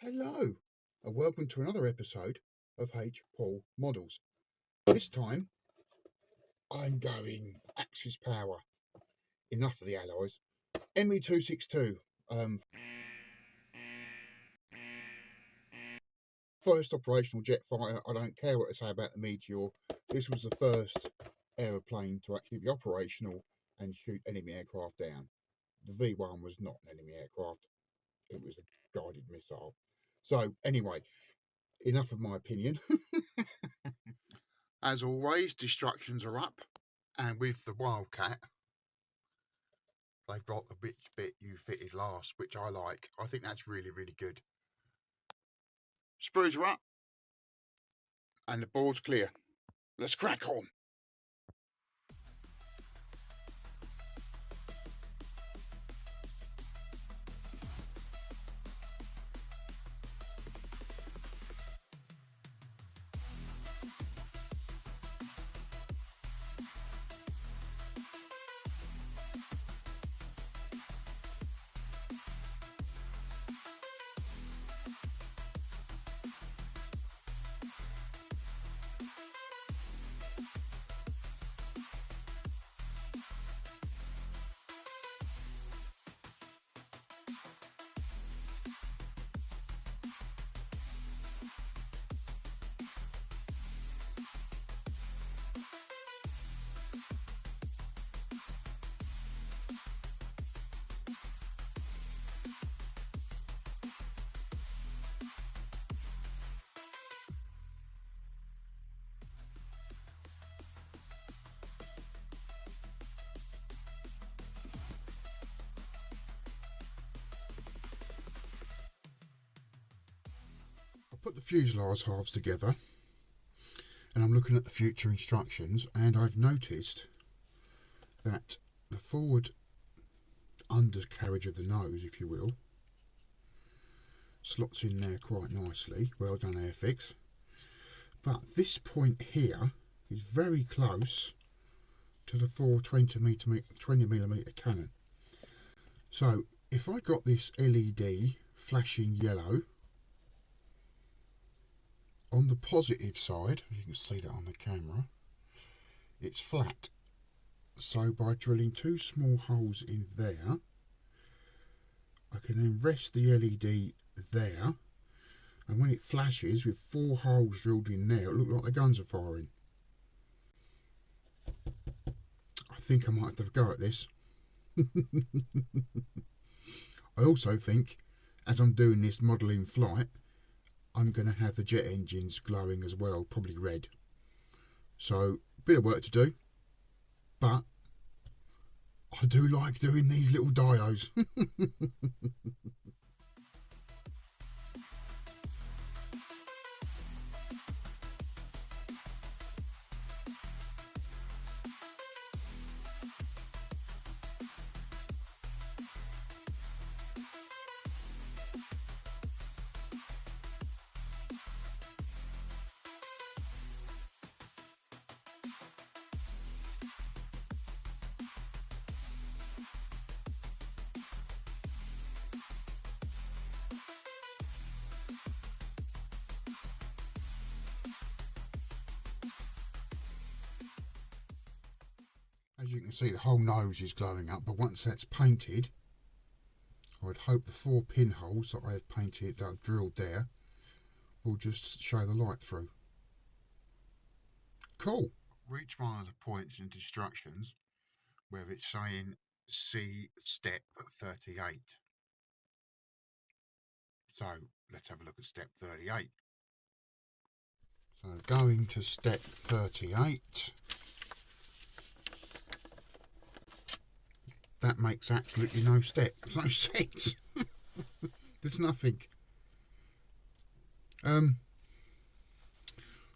Hello, and welcome to another episode of H. Paul Models. This time, I'm going Axis Power. Enough of the alloys. ME262. First operational jet fighter. I don't care what they say about the Meteor. This was the first aeroplane to actually be operational and shoot enemy aircraft down. The V1 was not an enemy aircraft. It was a guided missile. So, anyway, enough of my opinion. As always, destructions are up, and with the Wildcat, they've got the bit you fitted last, which I like. I think that's really, really good. Sprues are up, and the board's clear. Let's crack on. Put the fuselage halves together, and I'm looking at the future instructions, and I've noticed that the forward undercarriage of the nose, if you will, slots in there quite nicely. Well done, Airfix. But this point here is very close to the 20mm cannon. So if I got this LED flashing yellow on the positive side, you can see that on the camera, it's flat. So by drilling two small holes in there, I can then rest the LED there, and when it flashes with four holes drilled in there, it looks like the guns are firing. I think I might have to go at this. I also think, as I'm doing this model in flight, I'm going to have the jet engines glowing as well, probably red. So, bit of work to do, but I do like doing these little dios. As you can see, the whole nose is glowing up, but once that's painted, I'd hope the four pinholes that I have painted, that I've drilled there, will just show the light through. Cool. Reach one of the points in instructions where it's saying C step 38. So let's have a look at step 38. So going to step 38. That makes absolutely no step. There's no sense. There's nothing.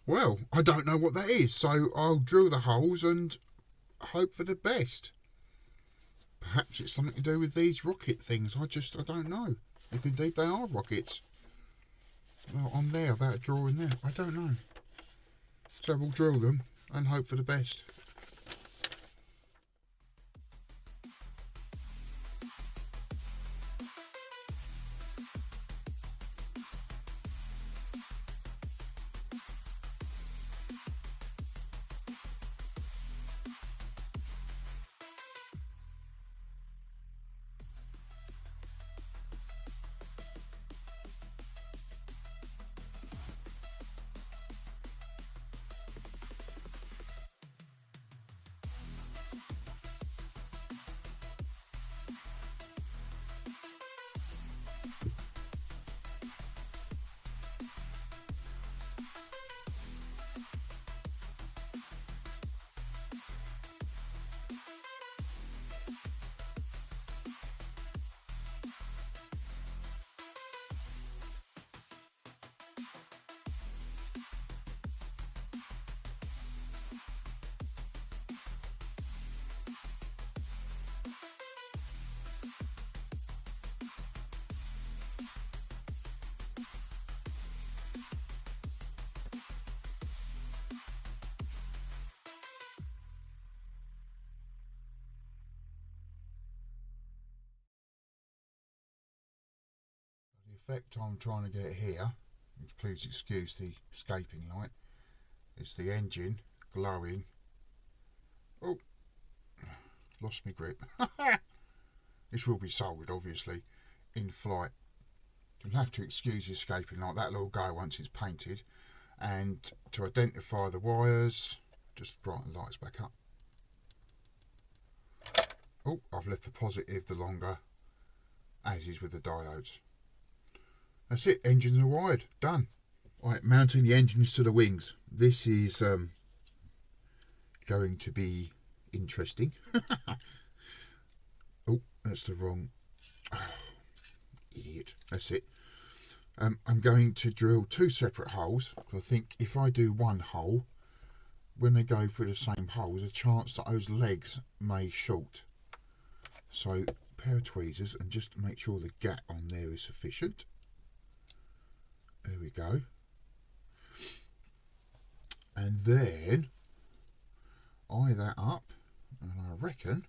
Well, I don't know what that is, so I'll drill the holes and hope for the best. Perhaps it's something to do with these rocket things. I don't know. If indeed they are rockets. Well, on there, that drawing there. I don't know. So we'll drill them and hope for the best. effect I'm trying to get here, please excuse the escaping light, is the engine glowing. Oh, lost my grip. This will be sold, obviously, in flight. You'll have to excuse the escaping light. That'll all go once it's painted. And to identify the wires, just brighten the lights back up. Oh, I've left the positive the longer, as is with the diodes. That's it, engines are wired, done. Right, mounting the engines to the wings. This is going to be interesting. Oh, that's the wrong, idiot, that's it. I'm going to drill 2 separate holes. I think if I do one hole, when they go through the same hole, there's a chance that those legs may short. So, a pair of tweezers and just make sure the gap on there is sufficient. There we go. And then eye that up, and I reckon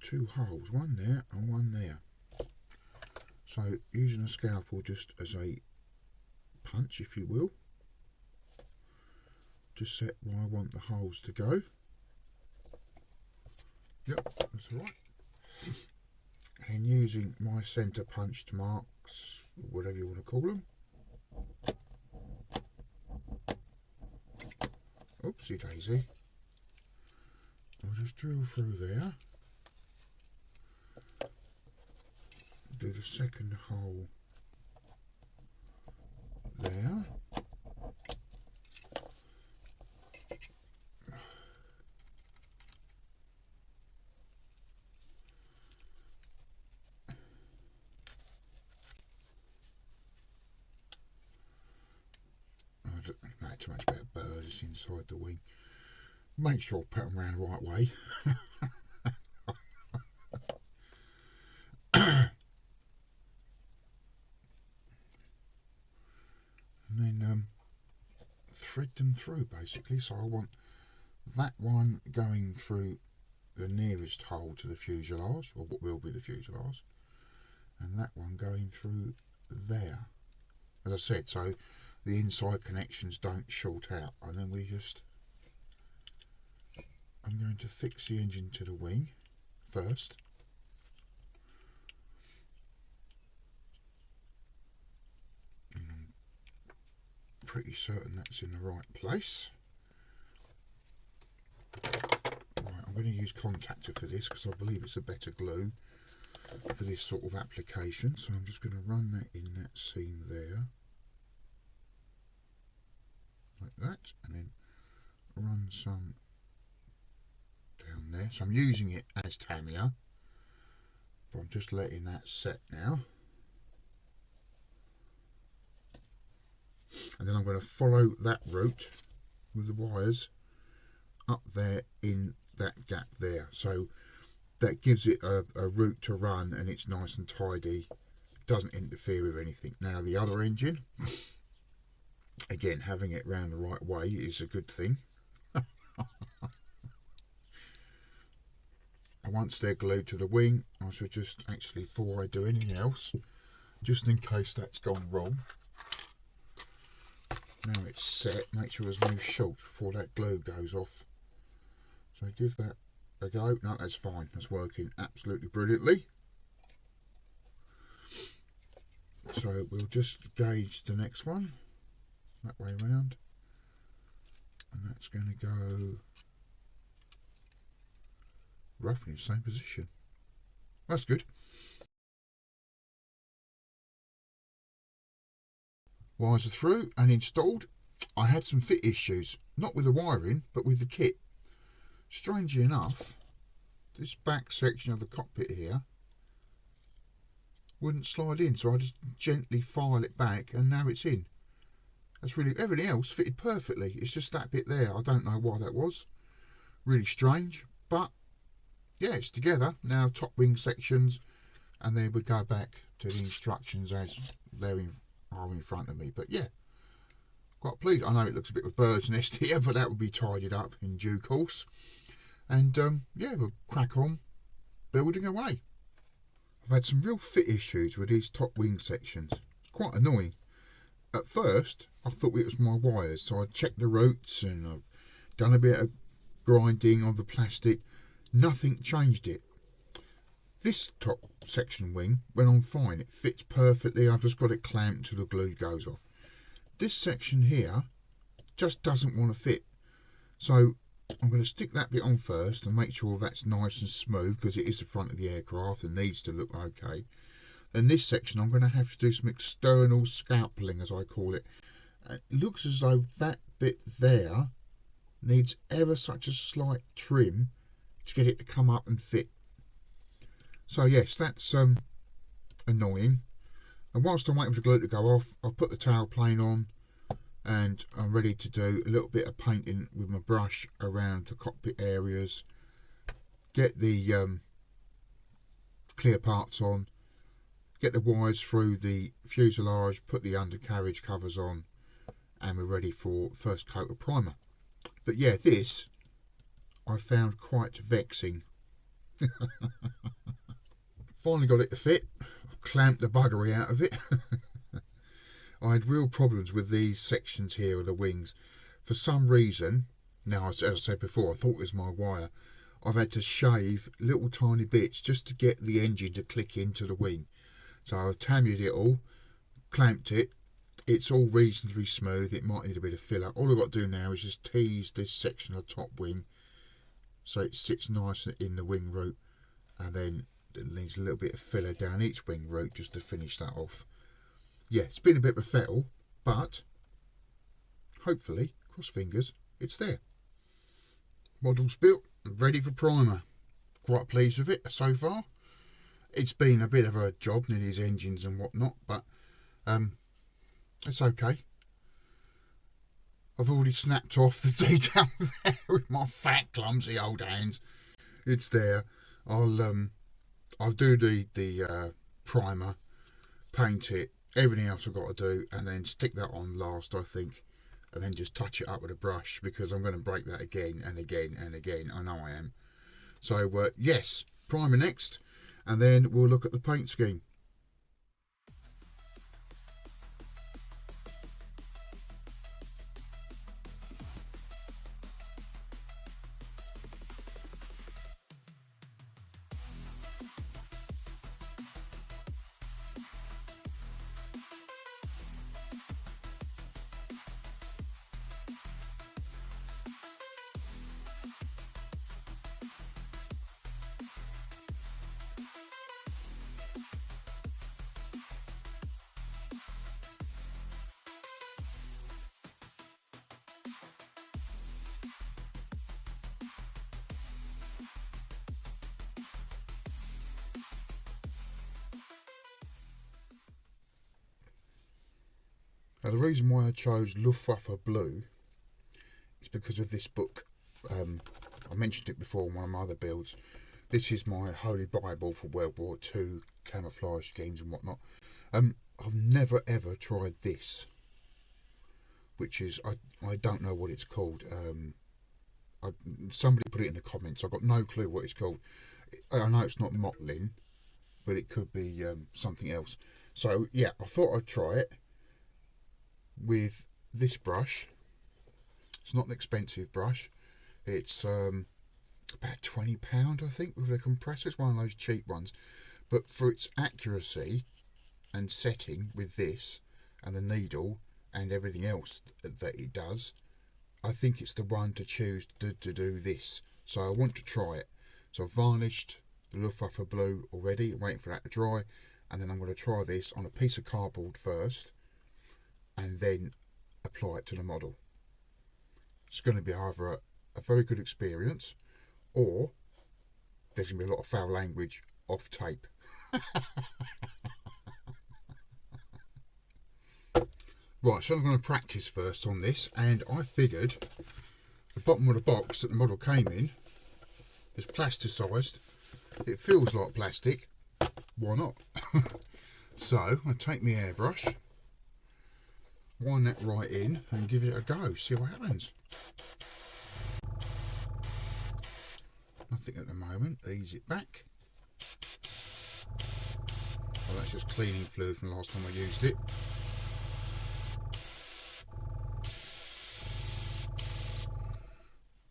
2 holes, one there and one there. So using a scalpel just as a punch, if you will, just set where I want the holes to go. Yep, that's all right. And using my centre punched marks, whatever you want to call them. Oopsie daisy. I'll just drill through there. Do the second hole there. Not too much about birds inside the wing. Make sure I put them around the right way. And then thread them through basically. So I want that one going through the nearest hole to the fuselage, or what will be the fuselage, and that one going through there, as I said, so the inside connections don't short out. And then I'm going to fix the engine to the wing first. And I'm pretty certain that's in the right place. Right, I'm going to use contactor for this because I believe it's a better glue for this sort of application. So I'm just going to run that in that seam there, like that, and then run some down there. So I'm using it as Tamiya, but I'm just letting that set now. And then I'm going to follow that route with the wires up there in that gap there. So that gives it a route to run, and it's nice and tidy, doesn't interfere with anything. Now the other engine, again, having it round the right way is a good thing. And once they're glued to the wing, I should just actually, before I do anything else, just in case that's gone wrong, now it's set, make sure there's no short before that glue goes off. So give that a go. No, that's fine, that's working absolutely brilliantly. So we'll just gauge the next one that way around, and that's going to go roughly in the same position. That's good. Wires are through and installed. I had some fit issues, not with the wiring but with the kit. Strangely enough, this back section of the cockpit here wouldn't slide in, so I just gently file it back and now it's in. That's really, everything else fitted perfectly. It's just that bit there, I don't know why that was. Really strange, but yeah, it's together now. Top wing sections, and then we go back to the instructions as they're in front of me. But yeah, quite pleased. I know it looks a bit of a bird's nest here, but that will be tidied up in due course. And yeah, we'll crack on building away. I've had some real fit issues with these top wing sections. It's quite annoying. At first, I thought it was my wires, so I checked the roots and I've done a bit of grinding on the plastic. Nothing changed it. This top section wing went on fine. It fits perfectly. I've just got it clamped till the glue goes off. This section here just doesn't want to fit. So I'm going to stick that bit on first and make sure that's nice and smooth, because it is the front of the aircraft and needs to look okay. Then this section I'm going to have to do some external scalpeling, as I call it. It looks as though that bit there needs ever such a slight trim to get it to come up and fit. So yes, that's annoying. And whilst I'm waiting for the glue to go off, I'll put the tailplane on and I'm ready to do a little bit of painting with my brush around the cockpit areas. Get the clear parts on, get the wires through the fuselage, put the undercarriage covers on, and we're ready for first coat of primer. But yeah, this I found quite vexing. Finally got it to fit. I've clamped the buggery out of it. I had real problems with these sections here of the wings. For some reason, now as I said before, I thought it was my wire. I've had to shave little tiny bits just to get the engine to click into the wing. So I've tamured it all, clamped it. It's all reasonably smooth. It might need a bit of filler. All I've got to do now is just tease this section of the top wing so it sits nice in the wing root, and then it needs a little bit of filler down each wing root just to finish that off. Yeah, it's been a bit of a fettle, but hopefully, cross fingers, it's there. Model's built and ready for primer. Quite pleased with it so far. It's been a bit of a job in these engines and whatnot, but it's okay. I've already snapped off the detail there with my fat clumsy old hands. It's there. I'll do the primer, paint it, everything else I've got to do, and then stick that on last, I think, and then just touch it up with a brush, because I'm going to break that again and again and again. I know I am. So yes, primer next, and then we'll look at the paint scheme. Now, the reason why I chose Luftwaffe blue is because of this book. I mentioned it before in one of my other builds. This is my holy bible for World War II camouflage schemes and whatnot. I've never ever tried this, which is, I don't know what it's called. Somebody put it in the comments. I've got no clue what it's called. I know it's not mottling, but it could be something else. So yeah, I thought I'd try it with this brush. It's not an expensive brush. It's about £20, I think, with a compressor. It's one of those cheap ones, but for its accuracy and setting with this and the needle and everything else that it does, I think it's the one to choose to do this. So I want to try it. So I've varnished the Luftwaffe blue already. I'm waiting for that to dry, and then I'm going to try this on a piece of cardboard first and then apply it to the model. It's going to be either a very good experience, or there's going to be a lot of foul language off tape. Right, so I'm going to practice first on this, and I figured the bottom of the box that the model came in is plasticised. It feels like plastic, why not? So I take my airbrush, wind that right in and give it a go, see what happens. Nothing at the moment, ease it back. just cleaning fluid from the last time I used it.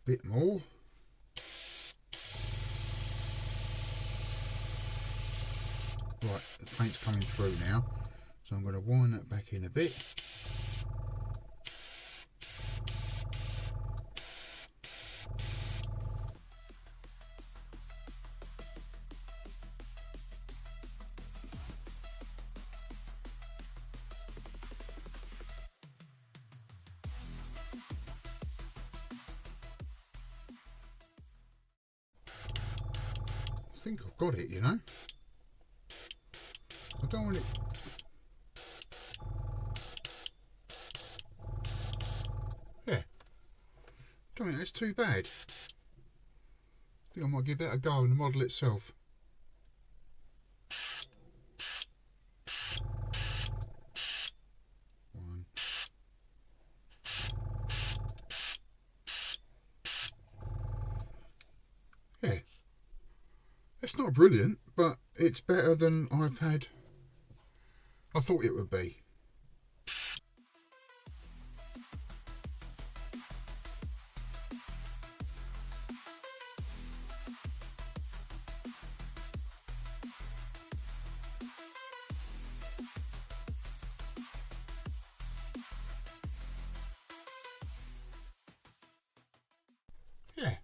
Bit more. Right, the paint's coming through now, so I'm going to wind that back in a bit. I think I've got it, you know. I don't want it. Yeah. Don't think that's too bad. I think I might give that a go on the model itself. One. Yeah. It's not brilliant, but it's better than I thought it would be. Yeah.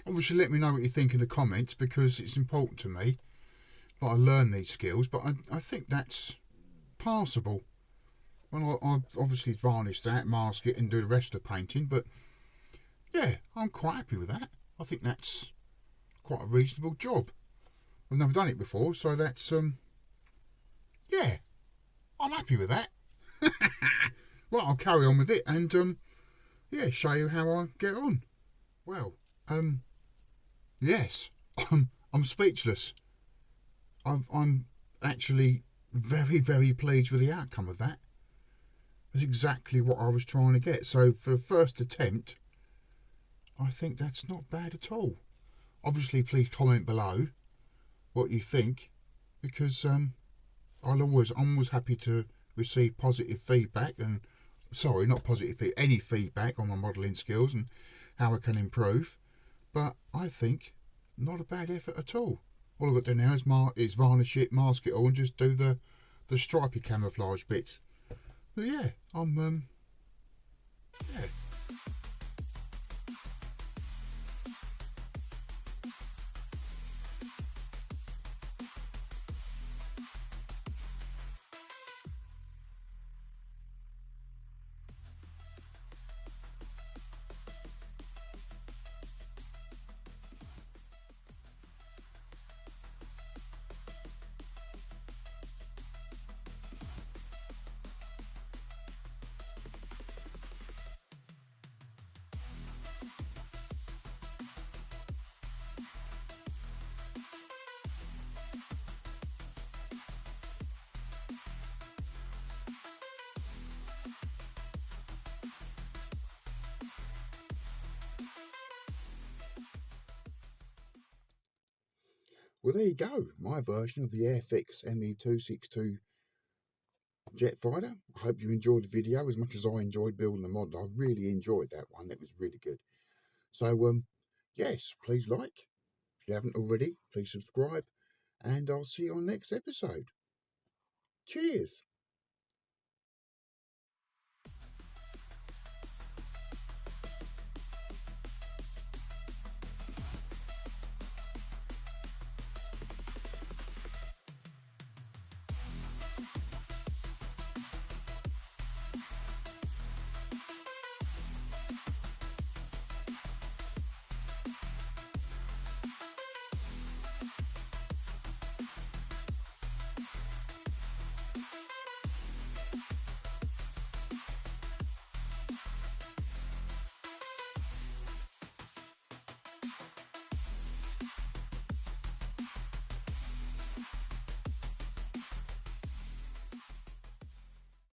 Obviously let me know what you think in the comments, because it's important to me that I learn these skills, but I think that's passable. Well, I obviously varnish that, mask it and do the rest of the painting, but yeah, I'm quite happy with that. I think that's quite a reasonable job. I've never done it before, so that's yeah, I'm happy with that. Right, I'll carry on with it and yeah, show you how I get on. Well, yes, I'm speechless. I'm actually very, very pleased with the outcome of that. That's exactly what I was trying to get. So for the first attempt, I think that's not bad at all. Obviously, please comment below what you think, because I'm always happy to receive positive feedback, and sorry, not positive feedback, any feedback on my modelling skills and how I can improve. But I think not a bad effort at all. All I've got to do now is varnish it, mask it all, and just do the stripy camouflage bits. But yeah, I'm yeah. Well, there you go, my version of the Airfix ME262 jet fighter. I hope you enjoyed the video as much as I enjoyed building the mod. I really enjoyed that one. That was really good. So yes, please like. If you haven't already, please subscribe, and I'll see you on next episode. Cheers.